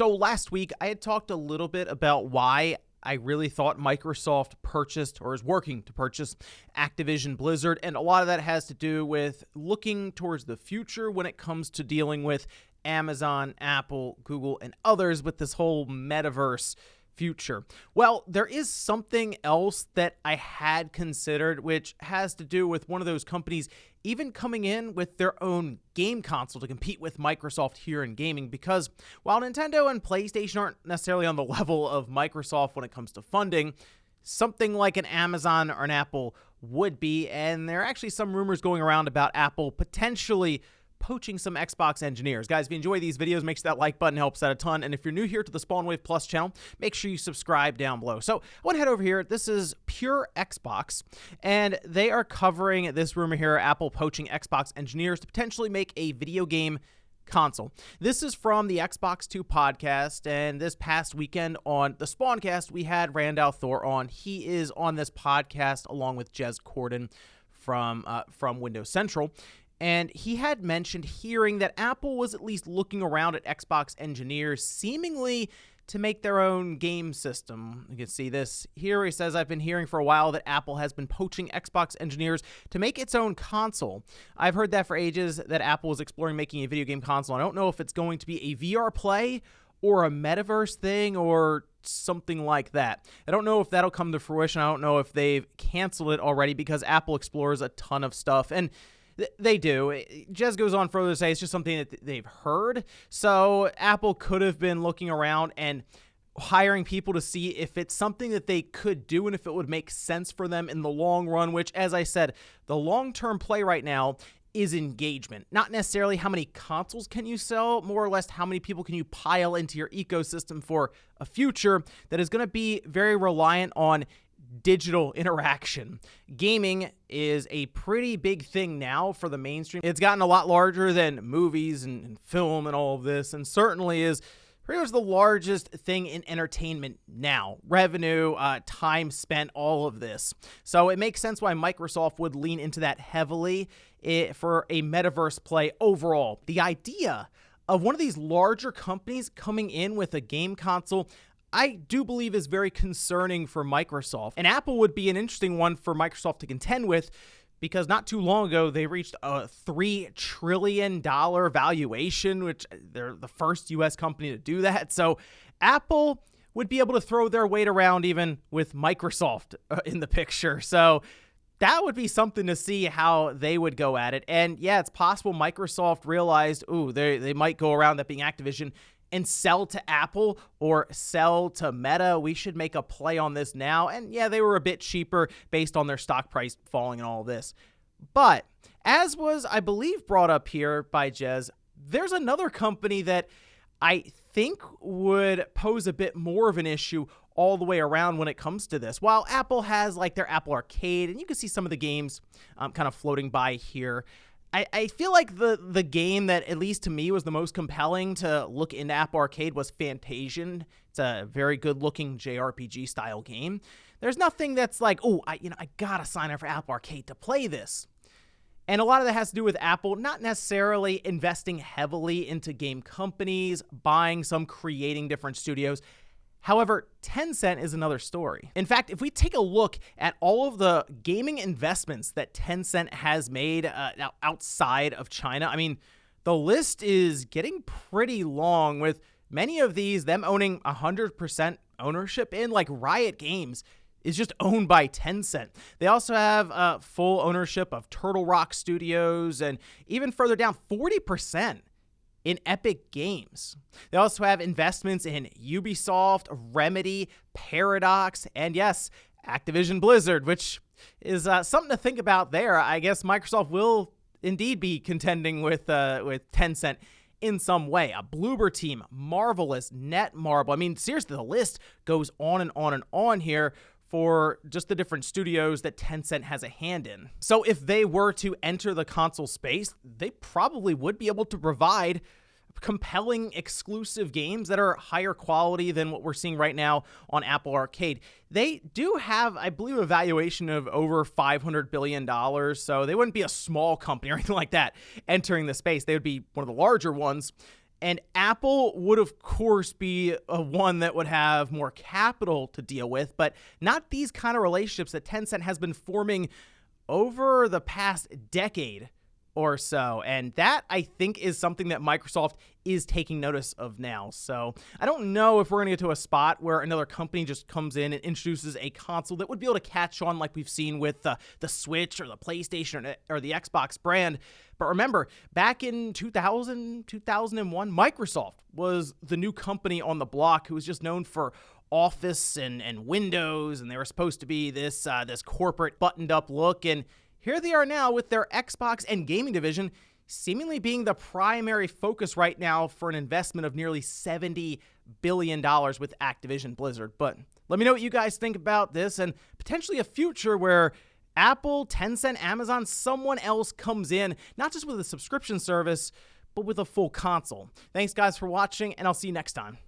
So last week, I had talked a little bit about why I really thought Microsoft purchased or is working to purchase Activision Blizzard. And a lot of that has to do with looking towards the future when it comes to dealing with Amazon, Apple, Google, and others with this whole metaverse future. Well, there is something else that I had considered, which has to do with one of those companies even coming in with their own game console to compete with Microsoft here in gaming, because while Nintendo and PlayStation aren't necessarily on the level of Microsoft when it comes to funding, something like an Amazon or an Apple would be, and there are actually some rumors going around about Apple potentially poaching some Xbox engineers. Guys, if you enjoy these videos, make sure that like button helps out a ton. And if you're new here to the SpawnWave Plus channel, make sure you subscribe down below. So I want to head over here. This is Pure Xbox, and they are covering this rumor here, Apple poaching Xbox engineers to potentially make a video game console. This is from the Xbox 2 podcast, and this past weekend on the Spawncast, we had Randall Thor on. He is on this podcast along with Jez Corden from Windows Central. And he had mentioned hearing that Apple was at least looking around at Xbox engineers, seemingly to make their own game system. You can see this here. He says, I've been hearing for a while that Apple has been poaching Xbox engineers to make its own console. I've heard that for ages, that Apple is exploring making a video game console. I don't know if it's going to be a VR play or a metaverse thing or something like that. I don't know if that'll come to fruition. I don't know if they've canceled it already, because Apple explores a ton of stuff. And they do. Jez goes on further to say it's just something that they've heard. So Apple could have been looking around and hiring people to see if it's something that they could do and if it would make sense for them in the long run, which, as I said, the long-term play right now is engagement. Not necessarily how many consoles can you sell, more or less how many people can you pile into your ecosystem for a future that is going to be very reliant on digital interaction. Gaming is a pretty big thing now for the mainstream. It's gotten a lot larger than movies and film and all of this, and certainly is pretty much the largest thing in entertainment now. Revenue, time spent, all of this. So it makes sense why Microsoft would lean into that heavily for a metaverse play overall. The idea of one of these larger companies coming in with a game console, I do believe is very concerning for Microsoft. And Apple would be an interesting one for Microsoft to contend with, because not too long ago, they reached a $3 trillion valuation, which they're the first U.S. company to do that. So Apple would be able to throw their weight around even with Microsoft in the picture. So that would be something to see how they would go at it. And yeah, it's possible Microsoft realized, ooh, they might go around that being Activision and sell to Apple or sell to Meta. We should make a play on this now. And yeah, they were a bit cheaper based on their stock price falling and all this. But as was, I believe, brought up here by Jez, there's another company that I think would pose a bit more of an issue all the way around when it comes to this. While Apple has like their Apple Arcade, and you can see some of the games kind of floating by here, I feel like the game that, at least to me, was the most compelling to look into Apple Arcade was Fantasian. It's a very good-looking JRPG style game. There's nothing that's like, oh, I gotta sign up for Apple Arcade to play this. And a lot of that has to do with Apple not necessarily investing heavily into game companies, buying some, creating different studios. However, Tencent is another story. In fact, if we take a look at all of the gaming investments that Tencent has made outside of China, I mean, the list is getting pretty long, with many of these, them owning 100% ownership in, like Riot Games is just owned by Tencent. They also have full ownership of Turtle Rock Studios, and even further down, 40% in Epic Games. They also have investments in Ubisoft, Remedy, Paradox, and yes, Activision Blizzard, which is something to think about there. I guess Microsoft will indeed be contending with Tencent in some way. A Bloober Team, Marvelous, Netmarble. I mean, seriously, the list goes on and on and on here for just the different studios that Tencent has a hand in. So if they were to enter the console space, they probably would be able to provide compelling exclusive games that are higher quality than what we're seeing right now on Apple Arcade. They do have, I believe, a valuation of over $500 billion, so they wouldn't be a small company or anything like that entering the space. They would be one of the larger ones. And Apple would, of course, be one that would have more capital to deal with, but not these kind of relationships that Tencent has been forming over the past decade or so. And that, I think, is something that Microsoft is taking notice of now. So I don't know if we're going to get to a spot where another company just comes in and introduces a console that would be able to catch on like we've seen with the Switch or the PlayStation or the Xbox brand. But remember, back in 2000, 2001, Microsoft was the new company on the block who was just known for Office and Windows, and they were supposed to be this corporate buttoned-up look. And here they are now with their Xbox and gaming division seemingly being the primary focus right now for an investment of nearly $70 billion with Activision Blizzard. But let me know what you guys think about this and potentially a future where Apple, Tencent, Amazon, someone else comes in, not just with a subscription service, but with a full console. Thanks, guys, for watching, and I'll see you next time.